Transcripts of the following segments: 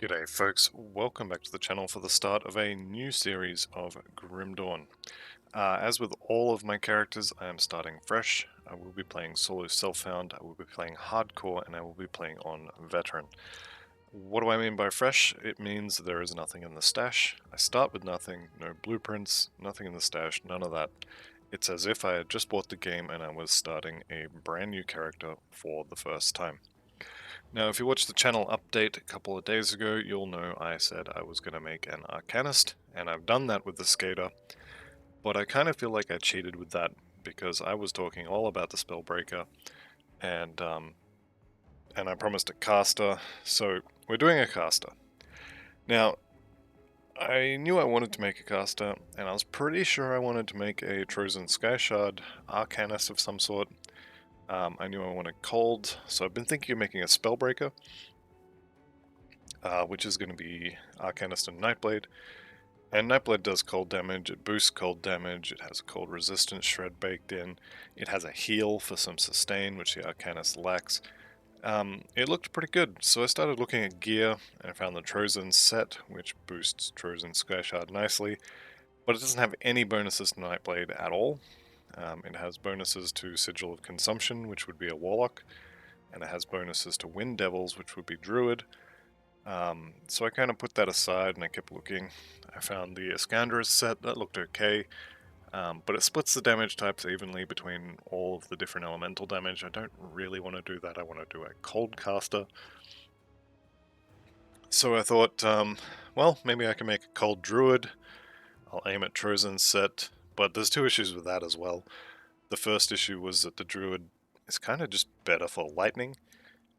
G'day folks, welcome back to the channel for the start of a new series of Grim Dawn. As with all of my characters, I am starting fresh. I will be playing solo self-found, I will be playing hardcore, and I will be playing on veteran. What do I mean by fresh? It means there is nothing in the stash. I start with nothing, no blueprints, nothing in the stash, none of that. It's as if I had just bought the game and I was starting a brand new character for the first time. Now, if you watched the channel update a couple of days ago, you'll know I said I was going to make an Arcanist, and I've done that with the Skater, but I kind of feel like I cheated with that because I was talking all about the Spellbreaker, and I promised a caster, so we're doing a caster. Now, I knew I wanted to make a caster, and I was pretty sure I wanted to make a Trozan Skyshard Arcanist of some sort. I knew I wanted cold, so I've been thinking of making a Spellbreaker. Which is going to be Arcanist and Nightblade. And Nightblade does cold damage, it boosts cold damage, it has a cold resistance shred baked in, it has a heal for some sustain, which the Arcanist lacks. It looked pretty good, so I started looking at gear, and I found the Trozan set, which boosts Trozan Skyshard nicely, but it doesn't have any bonuses to Nightblade at all. It has bonuses to Sigil of Consumption, which would be a Warlock, and it has bonuses to Wind Devils, which would be Druid. So I kind of put that aside and I kept looking. I found the Iskandris set, that looked okay, but it splits the damage types evenly between all of the different elemental damage. I don't really want to do that, I want to do a cold caster. So I thought, well, maybe I can make a cold druid. I'll aim at Trozan's set, but there's two issues with that as well. The first issue was that the druid is kind of just better for lightning.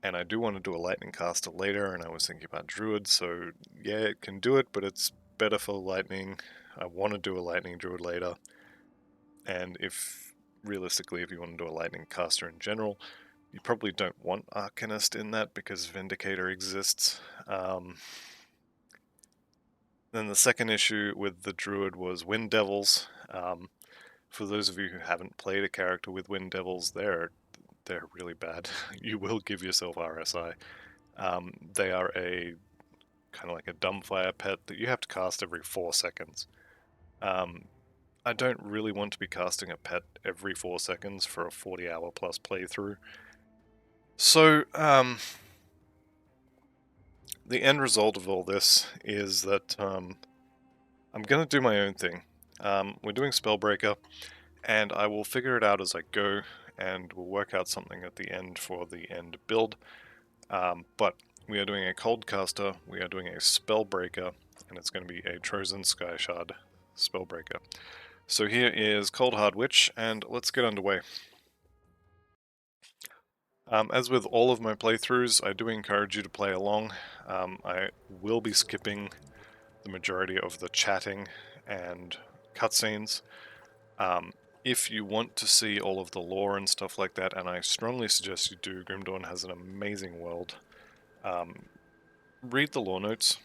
And I do want to do a lightning caster later, and I was thinking about druid, so yeah, it can do it, but it's better for lightning. I want to do a lightning druid later, and realistically, if you want to do a lightning caster in general, you probably don't want Arcanist in that because Vindicator exists. Then the second issue with the druid was Wind Devils. For those of you who haven't played a character with Wind Devils, they're really bad. You will give yourself RSI. They are a kind of like a dumbfire pet that you have to cast every 4 seconds. I don't really want to be casting a pet every 4 seconds for a 40-hour plus playthrough. So, the end result of all this is that I'm going to do my own thing. We're doing Spellbreaker, and I will figure it out as I go, and we'll work out something at the end for the end build. But we are doing a cold caster, we are doing a Spellbreaker, and it's going to be a Trozan Skyshard Spellbreaker. So here is Cold Hard Witch, and let's get underway. As with all of my playthroughs, I do encourage you to play along. I will be skipping the majority of the chatting and cutscenes. If you want to see all of the lore and stuff like that, and I strongly suggest you do, Grim Dawn has an amazing world. Read the lore notes.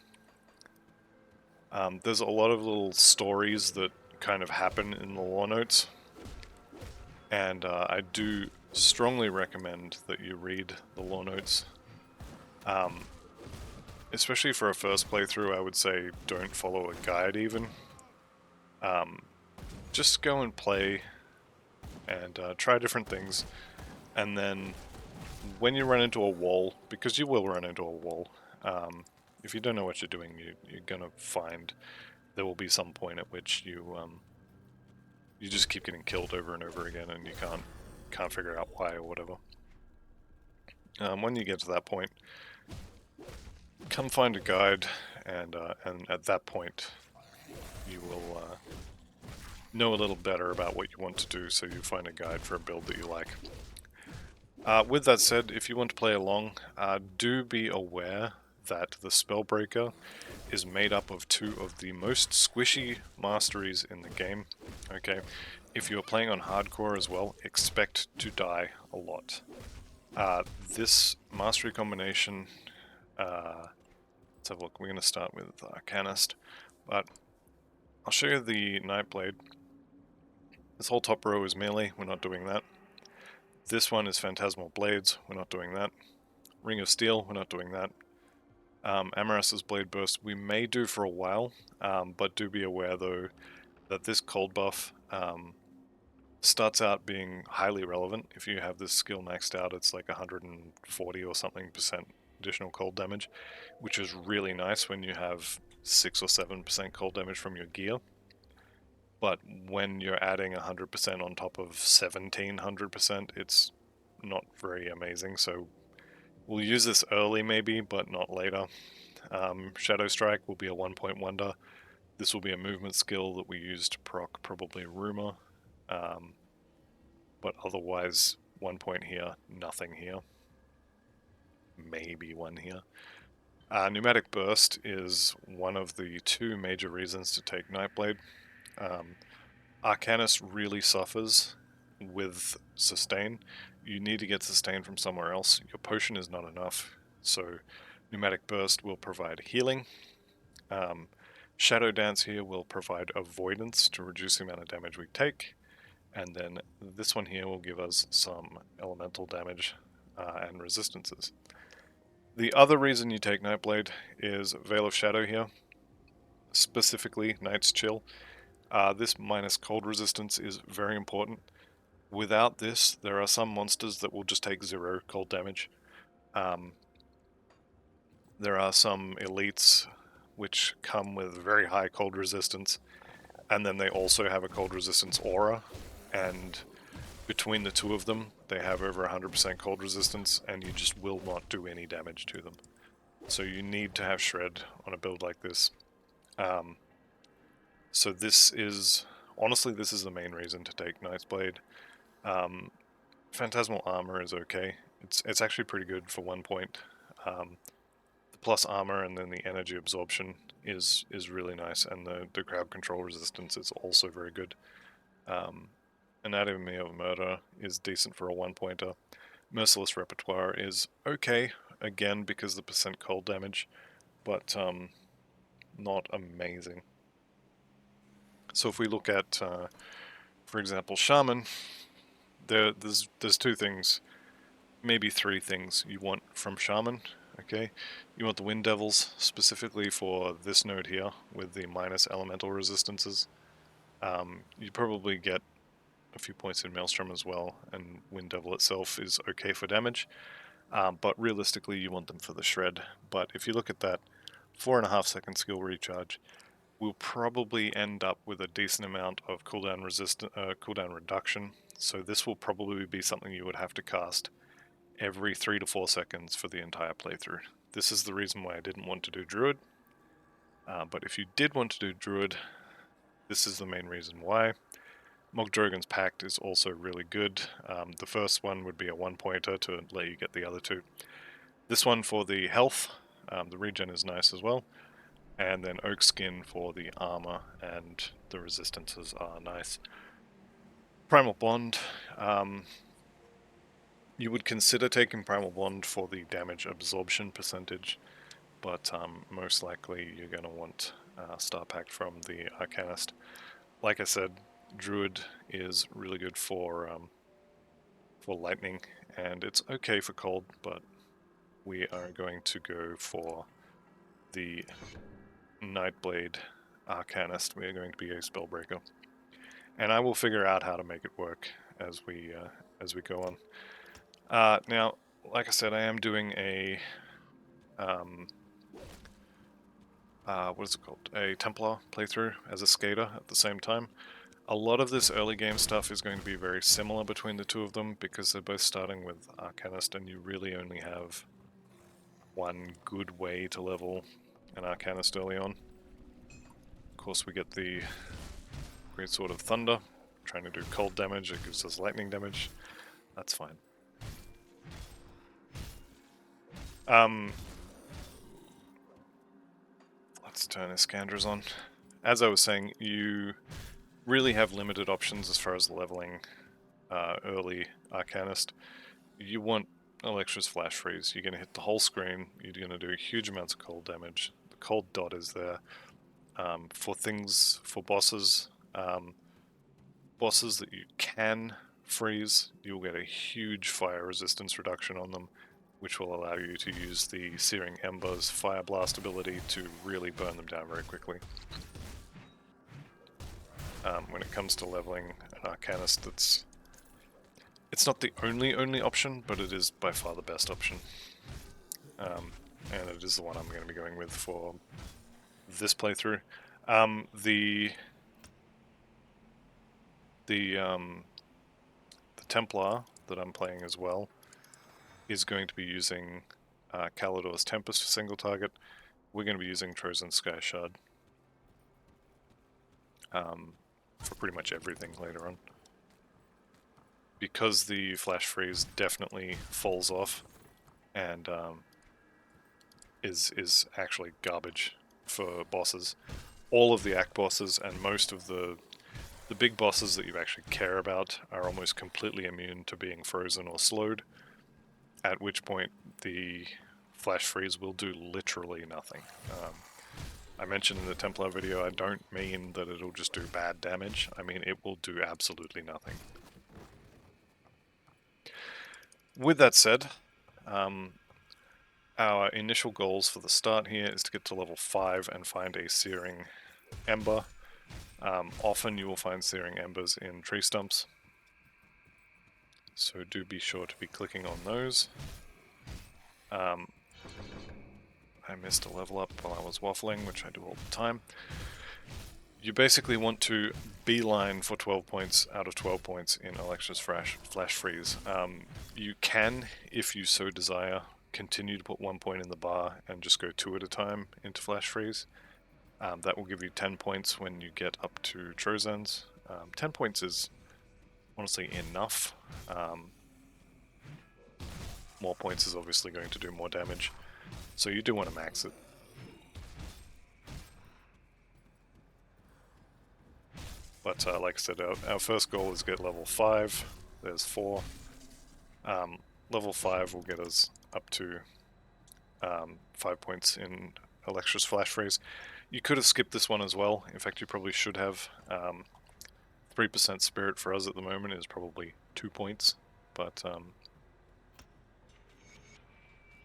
There's a lot of little stories that kind of happen in the lore notes, and I do strongly recommend that you read the lore notes. Especially for a first playthrough, I would say don't follow a guide even. Just go and play and try different things, and then when you run into a wall, because you will run into a wall, if you don't know what you're doing, you're gonna find there will be some point at which you just keep getting killed over and over again, and you can't figure out why or whatever. When you get to that point, come find a guide, and at that point, you will know a little better about what you want to do, so you find a guide for a build that you like. With that said, if you want to play along, do be aware that the Spellbreaker is made up of two of the most squishy masteries in the game. Okay, if you're playing on hardcore as well, expect to die a lot. This mastery combination, let's have a look. We're going to start with Arcanist, but I'll show you the Nightblade. This whole top row is melee, we're not doing that. This one is Phantasmal Blades, we're not doing that. Ring of Steel, we're not doing that. Amaras's Blade Burst we may do for a while, but do be aware though that this cold buff starts out being highly relevant. If you have this skill maxed out, it's like 140 or something percent additional cold damage, which is really nice when you have 6 or 7% cold damage from your gear. But when you're adding 100% on top of 1700%, it's not very amazing. So we'll use this early maybe, but not later. Shadow Strike will be a 1-point wonder. This will be a movement skill that we use to proc probably Rumor. But otherwise, 1 point here, nothing here. Maybe 1 here. Pneumatic Burst is one of the 2 major reasons to take Nightblade. Arcanist really suffers with sustain. You need to get sustain from somewhere else. Your potion is not enough. So Pneumatic Burst will provide healing. Shadow Dance here will provide avoidance to reduce the amount of damage we take. And then this one here will give us some elemental damage and resistances. The other reason you take Nightblade is Veil of Shadow here, specifically Night's Chill. This minus cold resistance is very important. Without this, there are some monsters that will just take 0 cold damage. There are some elites which come with very high cold resistance, and then they also have a cold resistance aura, and between the 2 of them, they have over 100% cold resistance, and you just will not do any damage to them. So you need to have Shred on a build like this. So this is, honestly, this is the main reason to take Nightblade. Phantasmal Armor is okay. It's actually pretty good for 1 point. The plus armor and then the energy absorption is really nice, and the crowd control resistance is also very good. Anatomy of Murder is decent for a 1-pointer. Merciless Repertoire is okay, again because the percent cold damage, but not amazing. So if we look at, for example, Shaman, there's 2 things, maybe 3 things you want from Shaman. Okay, you want the Wind Devils, specifically for this node here, with the minus elemental resistances. You probably get a few points in Maelstrom as well, and Wind Devil itself is okay for damage, but realistically you want them for the Shred. But if you look at that 4.5 second skill recharge, we'll probably end up with a decent amount of cooldown reduction, so this will probably be something you would have to cast every 3 to 4 seconds for the entire playthrough. This is the reason why I didn't want to do Druid, but if you did want to do Druid, this is the main reason why. Mogdrogan's Pact is also really good. The first one would be a 1-pointer to let you get the other 2. This one for the health, the regen is nice as well, and then Oak Skin for the armor, and the resistances are nice. Primal Bond, you would consider taking Primal Bond for the damage absorption percentage, but most likely you're going to want Star Pact from the Arcanist. Like I said, Druid is really good for lightning, and it's okay for cold, but we are going to go for the Nightblade Arcanist. We are going to be a Spellbreaker, and I will figure out how to make it work as we go on. Now, like I said, I am doing a what is it called? A Templar playthrough as a skater at the same time. A lot of this early game stuff is going to be very similar between the 2 of them because they're both starting with Arcanist, and you really only have one good way to level an Arcanist early on. Of course, we get the Great Sword of Thunder, trying to do cold damage, it gives us lightning damage. That's fine. Let's turn Iskandras on. As I was saying, you really have limited options as far as leveling early Arcanist. You want Electra's Flash Freeze. You're going to hit the whole screen. You're going to do huge amounts of cold damage. The cold dot is there. For bosses, bosses that you can freeze, you'll get a huge fire resistance reduction on them. which will allow you to use the Searing Ember's Fire Blast ability to really burn them down very quickly. When it comes to leveling an Arcanist, it's not the only option, but it is by far the best option. And it is the one I'm going to be going with for this playthrough. The Templar that I'm playing as well is going to be using Kalidor's Tempest for single target. We're going to be using Trozan Sky Shard for pretty much everything later on. Because the Flash Freeze definitely falls off and is actually garbage for bosses. All of the Act bosses and most of the big bosses that you actually care about are almost completely immune to being frozen or slowed, at which point the Flash Freeze will do literally nothing. I mentioned in the Templar video, I don't mean that it'll just do bad damage, I mean it will do absolutely nothing. With that said, our initial goals for the start here is to get to level 5 and find a Searing Ember. Often you will find Searing Embers in tree stumps, so do be sure to be clicking on those. I missed a level up while I was waffling, which I do all the time. You basically want to beeline for 12 points out of 12 points in Alexa's Flash Freeze. You can, if you so desire, continue to put 1 point in the bar and just go 2 at a time into Flash Freeze. That will give you 10 points when you get up to Trozan's. 10 points is honestly enough. More points is obviously going to do more damage, so you do want to max it. But like I said, our first goal is get level 5. There's 4. Level 5 will get us up to 5 points in Alexa's Flash Freeze. You could have skipped this one as well. In fact, you probably should have. 3% Spirit for us at the moment is probably 2 points, but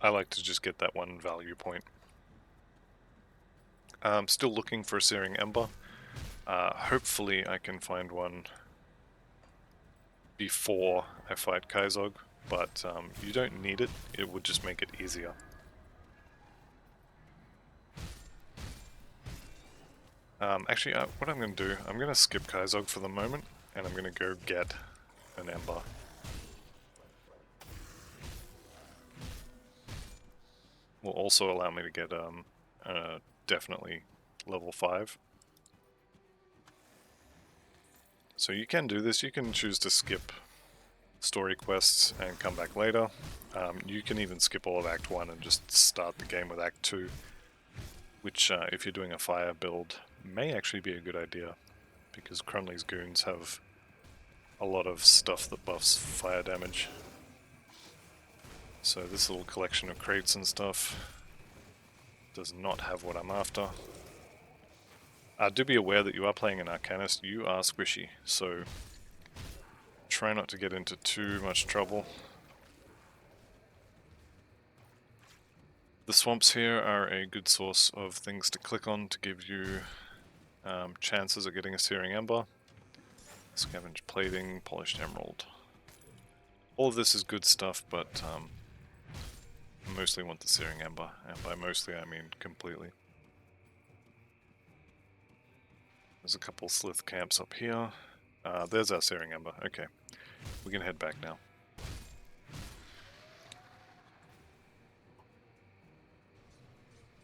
I like to just get that one value point. I'm still looking for a Searing Ember. Hopefully I can find one before I fight Kaizog, but you don't need it. It would just make it easier. Actually, what I'm going to do, I'm going to skip Kaizog for the moment, and I'm going to go get an Ember. Will also allow me to get definitely level 5. So you can do this, you can choose to skip story quests and come back later. You can even skip all of Act 1 and just start the game with Act 2, which if you're doing a fire build may actually be a good idea, because Crunley's goons have a lot of stuff that buffs fire damage. So this little collection of crates and stuff does not have what I'm after. Do be aware that you are playing an Arcanist, you are squishy, so try not to get into too much trouble. The swamps here are a good source of things to click on to give you chances of getting a Searing Ember. Scavenge Plating, Polished Emerald. All of this is good stuff, but I mostly want the Searing Ember, and by mostly I mean completely. There's a couple Slith camps up here. There's our Searing Ember. Okay, we can head back now.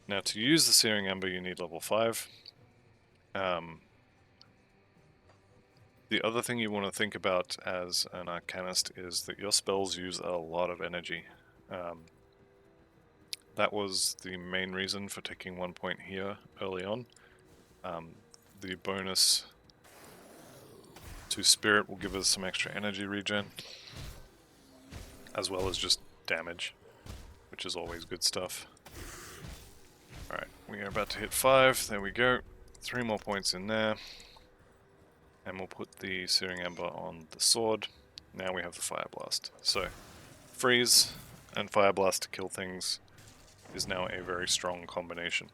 Now to use the Searing Ember you need level 5. The other thing you want to think about as an Arcanist is that your spells use a lot of energy. That was the main reason for taking 1 point here early on. The bonus to Spirit will give us some extra energy regen, as well as just damage, which is always good stuff. Alright, we are about to hit 5, there we go. 3 more points in there. And we'll put the Searing Ember on the sword. Now we have the Fire Blast. So, freeze. and Fire Blast to kill things is now a very strong combination.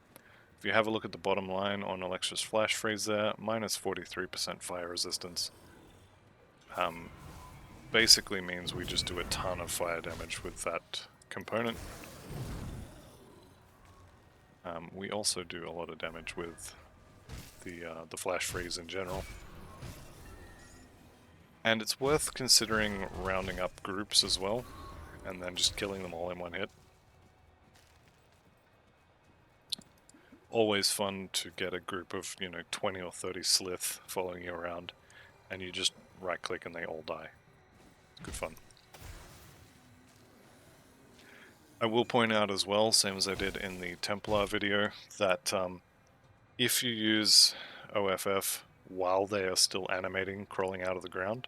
If you have a look at the bottom line on Alexa's Flash Freeze there, minus 43% fire resistance. Basically means we just do a ton of fire damage with that component. We also do a lot of damage with the Flash Freeze in general. And it's worth considering rounding up groups as well, and then just killing them all in one hit. Always fun to get a group of, 20 or 30 Slith following you around, and you just right-click and they all die. Good fun. I will point out as well, same as I did in the Templar video, that if you use OFF while they are still animating, crawling out of the ground,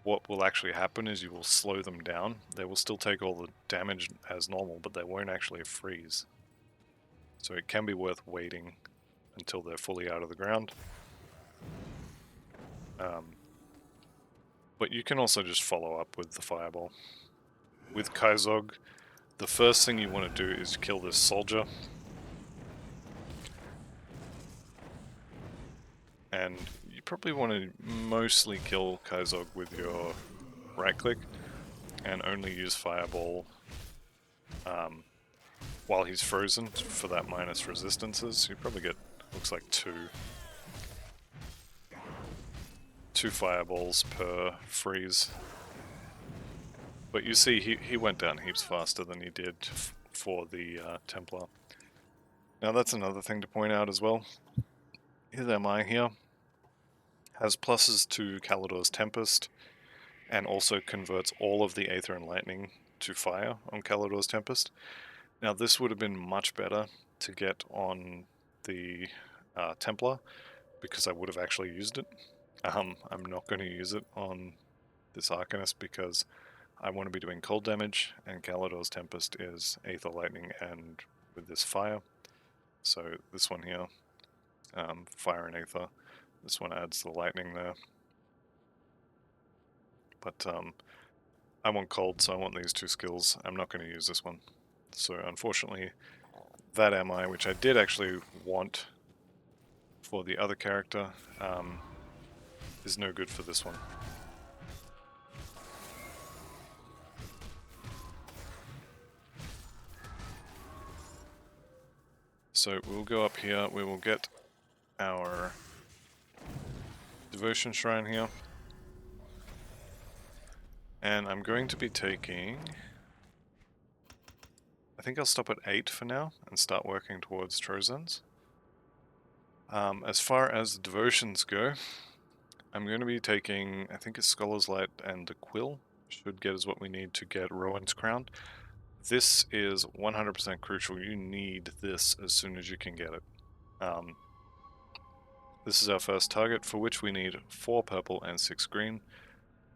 what will actually happen is you will slow them down. They will still take all the damage as normal, but they won't actually freeze. So it can be worth waiting until they're fully out of the ground. But you can also just follow up with the Fireball. With Kaizog, the first thing you want to do is kill this soldier. And you probably want to mostly kill Kaizog with your right click and only use Fireball while he's frozen for that minus resistances. You probably get, looks like two Fireballs per freeze. But you see he went down heaps faster than he did for the Templar. Now that's another thing to point out as well. His MI here has pluses to Kalidor's Tempest, and also converts all of the Aether and Lightning to fire on Kalidor's Tempest. Now this would have been much better to get on the Templar, because I would have actually used it. I'm not going to use it on this Arcanist because I want to be doing cold damage, and Kalidor's Tempest is Aether, Lightning, and with this fire. So this one here, fire and Aether. This one adds the lightning there. But I want cold, so I want these two skills. I'm not going to use this one. So unfortunately, that MI, which I did actually want for the other character, is no good for this one. So we'll go up here, we will get our Devotion Shrine here. And I'm going to be taking... I think I'll stop at 8 for now and start working towards Trozans. As far as the devotions go, I'm going to be taking, I think it's Scholar's Light and the Quill. Should get us what we need to get Rowan's Crown. This is 100% crucial. You need this as soon as you can get it. This is our first target, for which we need 4 purple and 6 green.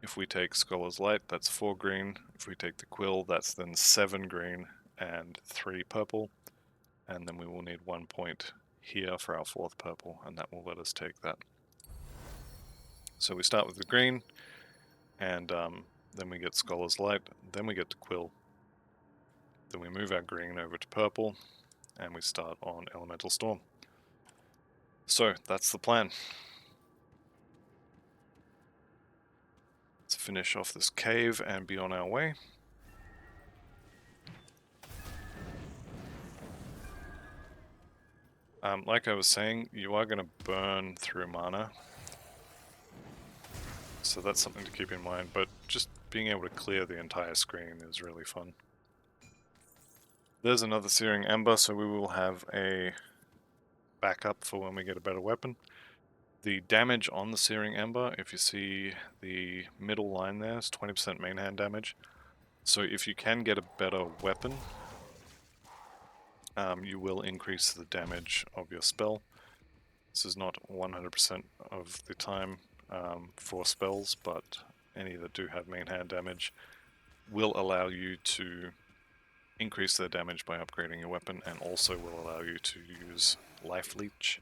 If we take Scholar's Light, that's 4 green. If we take the Quill, that's then 7 green and 3 purple. And then we will need 1 point here for our 4th purple, and that will let us take that. So we start with the green, and then we get Scholar's Light, then we get the Quill. Then we move our green over to purple, and we start on Elemental Storm. So, that's the plan. Let's finish off this cave and be on our way. Like I was saying, you are going to burn through mana. So that's something to keep in mind, but just being able to clear the entire screen is really fun. There's another Searing Ember, so we will have a backup for when we get a better weapon. The damage on the Searing Ember, if you see the middle line there, is 20% main hand damage. So if you can get a better weapon, you will increase the damage of your spell. This is not 100% of the time for spells, but any that do have main hand damage will allow you to increase their damage by upgrading your weapon, and also will allow you to use Life Leech.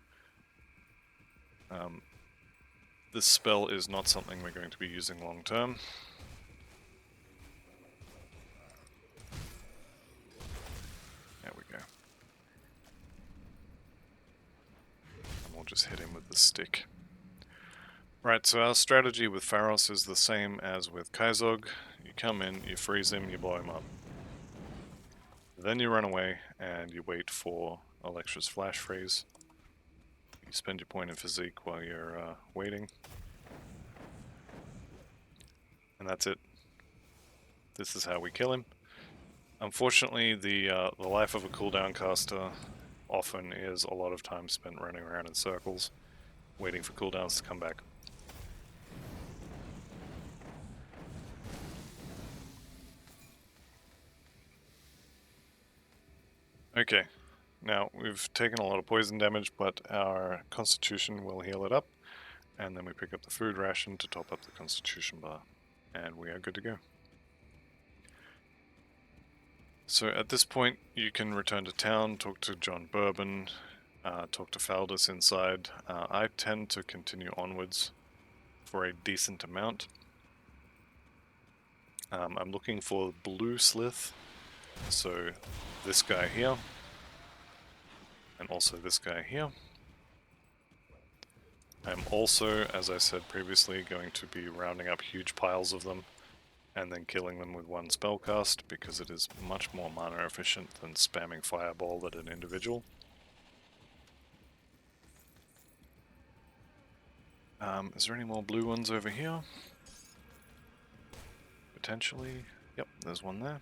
This spell is not something we're going to be using long term. just hit him with the stick. Right, so our strategy with Pharos is the same as with Kaizog. You come in, you freeze him, you blow him up. Then you run away and you wait for Electra's flash freeze. You spend your point in physique while you're waiting. And that's it. This is how we kill him. Unfortunately, the life of a cooldown caster often is a lot of time spent running around in circles, waiting for cooldowns to come back. Okay, now we've taken a lot of poison damage, but our constitution will heal it up, and then we pick up the food ration to top up the constitution bar, and we are good to go. So at this point, you can return to town, talk to John Bourbon, talk to Faldus inside. I tend to continue onwards for a decent amount. I'm looking for blue slith, so this guy here, and also this guy here. I'm also, as I said previously, going to be rounding up huge piles of them and then killing them with one spellcast because it is much more mana efficient than spamming fireball at an individual. Is there any more blue ones over here? Potentially. Yep, there's one there.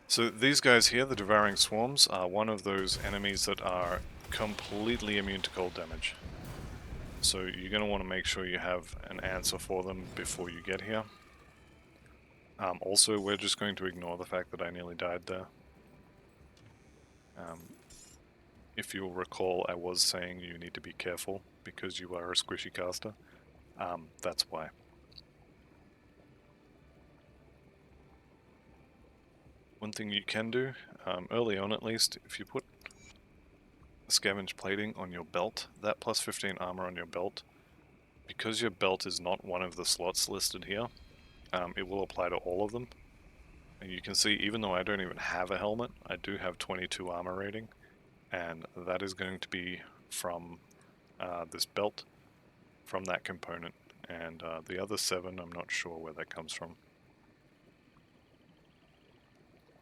So these guys here, the Devouring Swarms, are one of those enemies that are completely immune to cold damage. So you're going to want to make sure you have an answer for them before you get here. Also, we're just going to ignore the fact that I nearly died there. If you'll recall, I was saying you need to be careful because you are a squishy caster. That's why. One thing you can do, early on at least, if you put scavenge plating on your belt, that plus 15 armor on your belt, because your belt is not one of the slots listed here, it will apply to all of them. And you can see, even though I don't even have a helmet, I do have 22 armor rating, and that is going to be from this belt, from that component, and the other 7, I'm not sure where that comes from.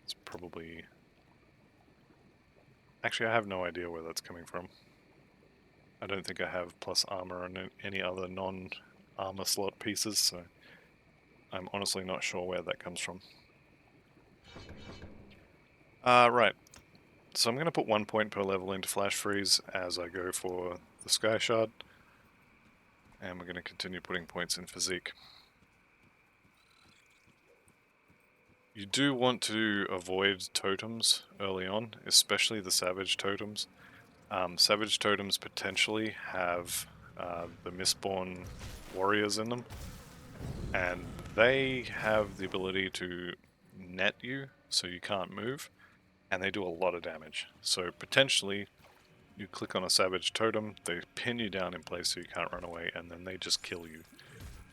It's probably... Actually, I have no idea where that's coming from. I don't think I have plus armor on any other non-armor slot pieces, so I'm honestly not sure where that comes from. Right. So I'm going to put 1 point per level into Flash Freeze as I go for the Sky Shard. And we're going to continue putting points in Physique. You do want to avoid totems early on, especially the Savage totems. Savage totems potentially have the Mistborn warriors in them, and they have the ability to net you so you can't move, and they do a lot of damage. So potentially you click on a Savage totem, they pin you down in place so you can't run away, and then they just kill you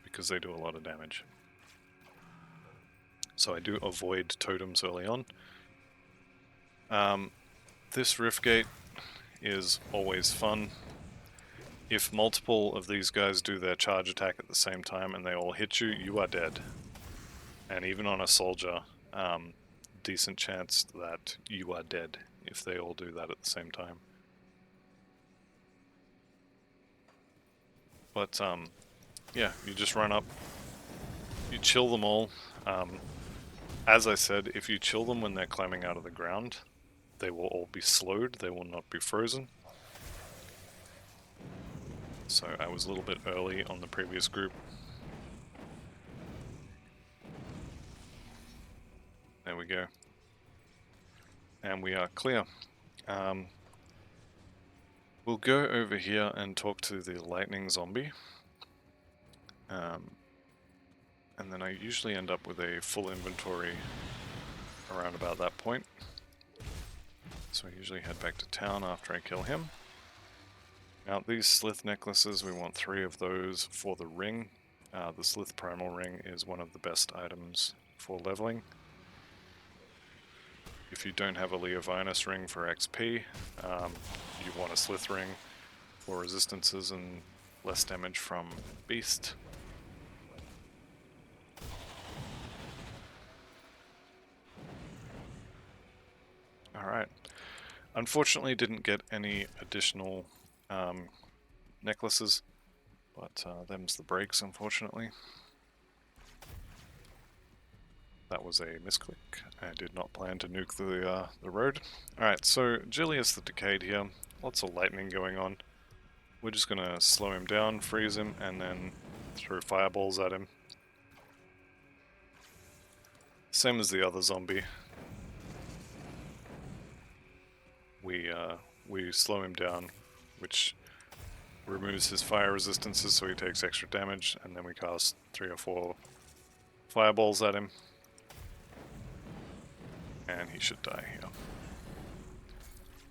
because they do a lot of damage. So I do avoid totems early on. This Riftgate is always fun. If multiple of these guys do their charge attack at the same time and they all hit you, you are dead. And even on a soldier, decent chance that you are dead if they all do that at the same time. But yeah, you just run up, you chill them all. As I said, if you chill them when they're climbing out of the ground, they will all be slowed, they will not be frozen. So I was a little bit early on the previous group. There we go. And we are clear. We'll go over here and talk to the lightning zombie. And then I usually end up with a full inventory around about that point. So I usually head back to town after I kill him. Now these Slith necklaces, we want 3 of those for the ring. The Slith Primal Ring is one of the best items for leveling. If you don't have a Leovinus ring for XP, you want a Slith ring for resistances and less damage from Beast. Alright. Unfortunately didn't get any additional necklaces, but them's the breaks, unfortunately. That was a misclick. I did not plan to nuke the road. Alright, so Julius the Decayed here. Lots of lightning going on. We're just gonna slow him down, freeze him, and then throw fireballs at him. Same as the other zombie. We slow him down, which removes his fire resistances so he takes extra damage, and then we cast 3 or 4 fireballs at him. And he should die here.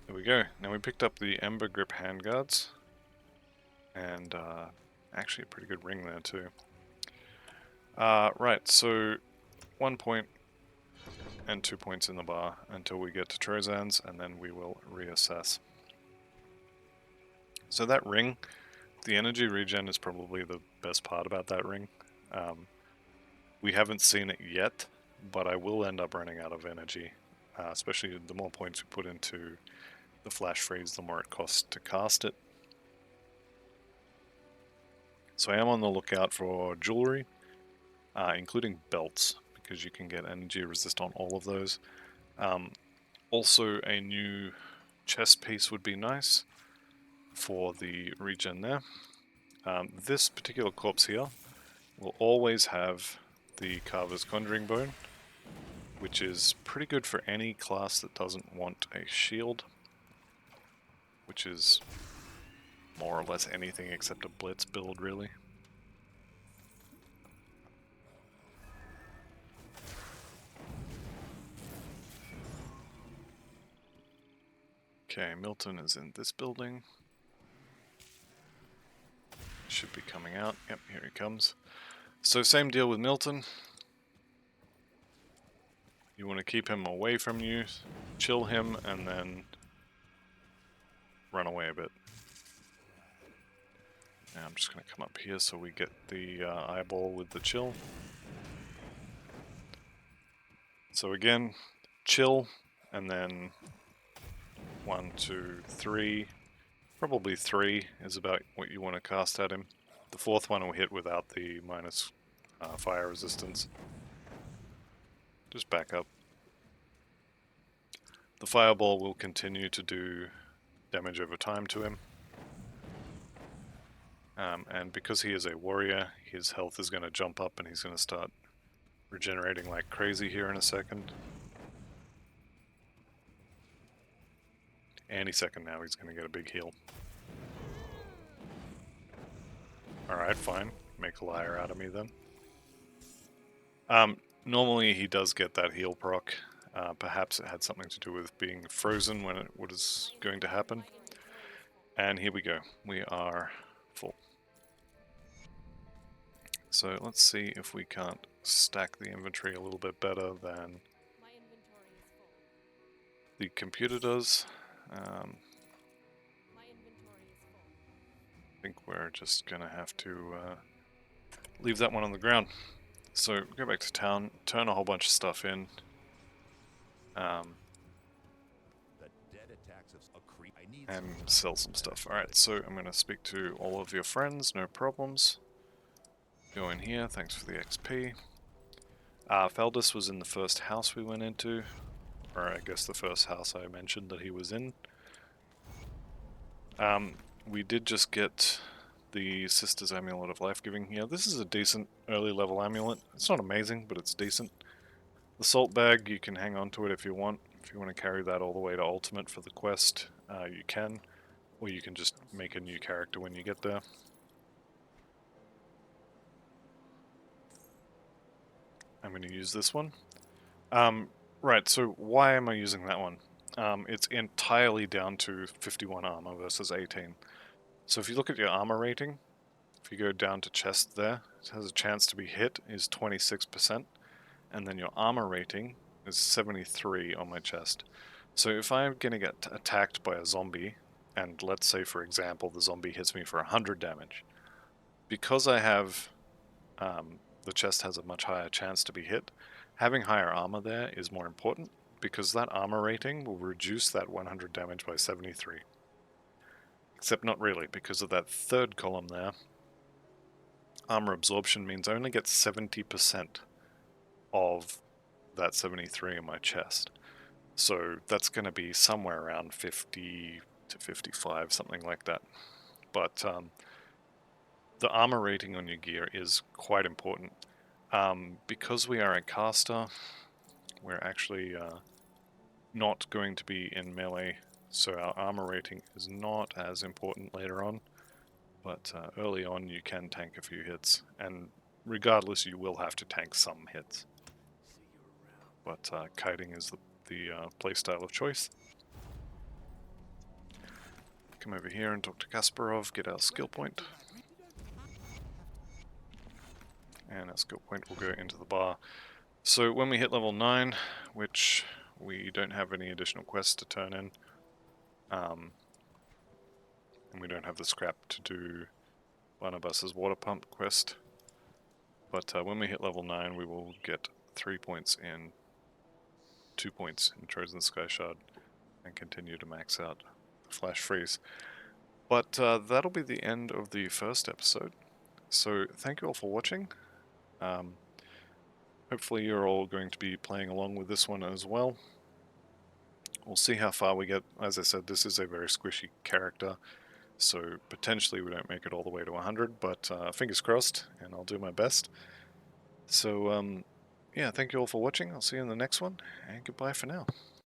There we go. Now we picked up the Ember Grip handguards. And actually a pretty good ring there too. Right, so 1 point and 2 points in the bar until we get to Trozan's, and then we will reassess. So that ring, the energy regen is probably the best part about that ring. We haven't seen it yet, but I will end up running out of energy, especially the more points we put into the flash freeze, the more it costs to cast it. So I am on the lookout for jewelry, including belts, because you can get energy resist on all of those. Also a new chest piece would be nice for the regen there. This particular corpse here will always have the Carver's Conjuring Bone, which is pretty good for any class that doesn't want a shield, which is more or less anything except a blitz build, really. Okay, Milton is in this building. Should be coming out. Yep, here he comes. So same deal with Milton. You want to keep him away from you, chill him, and then run away a bit. Now I'm just going to come up here so we get the eyeball with the chill. So again, chill, and then 1, 2, 3. Probably 3 is about what you want to cast at him. The 4th one will hit without the minus fire resistance. Just back up. The fireball will continue to do damage over time to him. And because he is a warrior, his health is going to jump up and he's going to start regenerating like crazy here in a second. Any second now he's going to get a big heal. Alright, fine. Make a liar out of me then. Normally he does get that heal proc. Perhaps it had something to do with being frozen when it was going to happen. And here we go. We are full. So let's see if we can't stack the inventory a little bit better than the computer does. I think we're just gonna have to leave that one on the ground. So go back to town, turn a whole bunch of stuff in. And sell some stuff. Alright, so I'm going to speak to all of your friends, no problems. Go in here, thanks for the XP. Feldus was in the first house we went into. Or I guess the first house I mentioned that he was in. We did just get the Sister's Amulet of Life-Giving here. This is a decent early level amulet. It's not amazing, but it's decent. The Salt Bag, you can hang on to it if you want. If you want to carry that all the way to Ultimate for the quest, you can. Or you can just make a new character when you get there. I'm going to use this one. Right, so why am I using that one? It's entirely down to 51 armor versus 18. So if you look at your armor rating, if you go down to chest there, it has a chance to be hit is 26%. And then your armor rating is 73 on my chest. So if I'm going to get attacked by a zombie, and let's say for example the zombie hits me for 100 damage, because I have the chest has a much higher chance to be hit, having higher armor there is more important, because that armor rating will reduce that 100 damage by 73. Except not really, because of that third column there. Armor absorption means I only get 70% of that 73 in my chest. So that's going to be somewhere around 50 to 55, something like that. But the armor rating on your gear is quite important. Because we are a caster, we're actually not going to be in melee, so our armor rating is not as important later on. But early on you can tank a few hits, and regardless you will have to tank some hits. But kiting is the playstyle of choice. Come over here and talk to Kasparov, get our skill point. And our skill point will go into the bar. So when we hit level 9, which we don't have any additional quests to turn in, and we don't have the scrap to do Barnabas's water pump quest, but when we hit level 9 we will get 3 points in, 2 points in Trozan Sky Shard, and continue to max out Flash Freeze. But that'll be the end of the first episode. So thank you all for watching. Hopefully you're all going to be playing along with this one as well. We'll see how far we get. As I said, this is a very squishy character, so potentially we don't make it all the way to 100, but fingers crossed, and I'll do my best. So yeah, thank you all for watching. I'll see you in the next one, and goodbye for now.